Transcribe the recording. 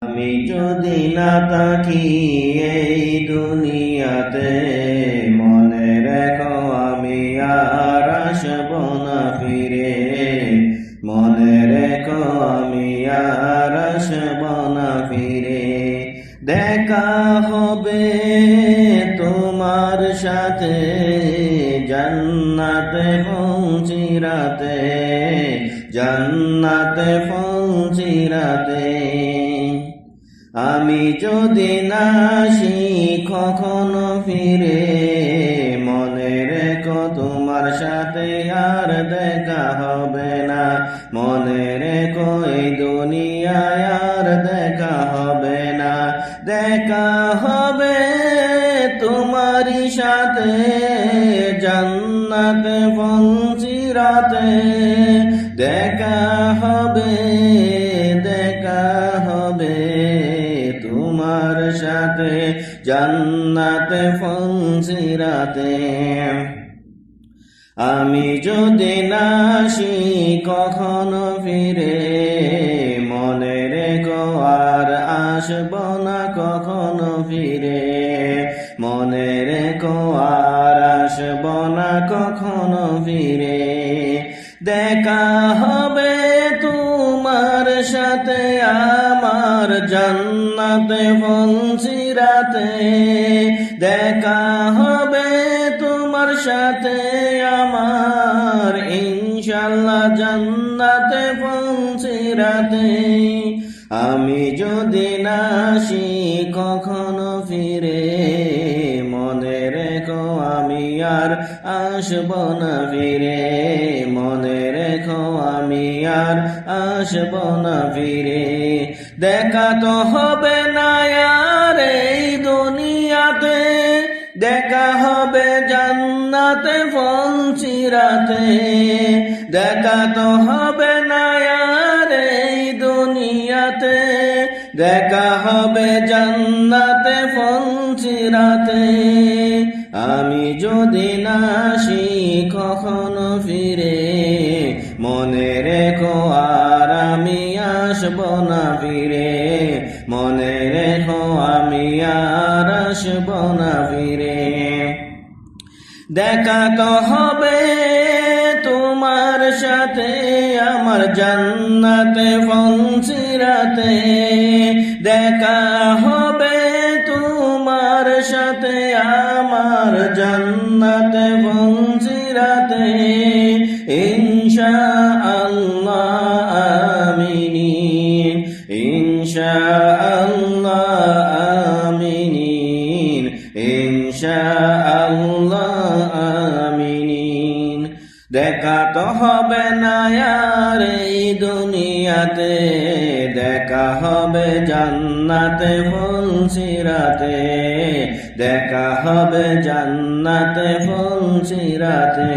আমি যদি না থাকি এই দুনিয়াতে, মনে রেখো আমি আর আসব না ফিরে। মনে রেখো আমি আর আসব না ফিরে। দেখা হবে তোমার সাথে জান্নাতে পৌঁছিরাতে, জান্নাতে পৌঁছিরাতে। আমি যদি না আসি কখনো ফিরে, মনে রেখো তোমার সাথে আর দেখা হবে না। মনে রেখো এই দুনিয়ায় আর দেখা হবে না। দেখা হবে তোমারই সাথে জান্নাতে পৌঁছিরাতে। দেখা হবে, দেখা হবে তোমার সাথে জান্নাতে পৌঁছিরাতে। আমি যদি না আসি কখনো ফিরে, মনে রেখো আর আসব না কখনো ফিরে। মনে রেখো আর আসব না কখনো ফিরে। দেখা হবে তোমার সাথে আমার জান্নাতে পৌঁছিরাতে। দেখা হবে তোমার সাথে আমার ইনশাআল্লাহ জান্নাতে পৌঁছিরাতে। আমি যদি না আসি কখনো ফিরে, মনে রেখো আমি আর আসব না ফিরে। মনে রেখো আমি আর আসব না ফিরে। দেখা তো হবে না আর এই দুনিয়াতে, দেখা হবে জান্নাতে পৌঁছিরাতে। দেখা তো হবে না আর এই দুনিয়াতে, দেখা হবে জান্নাতে পৌঁছিরাতে। আমি যদি না আসি কখনো ফিরে, মনে রেখো আর আমি আসব না ফিরে। মনে রেখো আমি আর আসব না ফিরে। দেখা তো হবে তোমার সাথে আমার জান্নাতে পৌঁছিরাতে। দেখা হবে তোমার সাথে আমার জান্নাতে পৌঁছিরাতে। ইনশাআল্লাহ আমিন, ইনশাআল্লাহ আমিন, ইনশাআল্লাহ আমিন। দেখা তো হবে না আর এই দুনিয়াতে, দেখা হবে জান্নাতে পৌঁছিরাতে। দেখা হবে জান্নাতে পৌঁছিরাতে।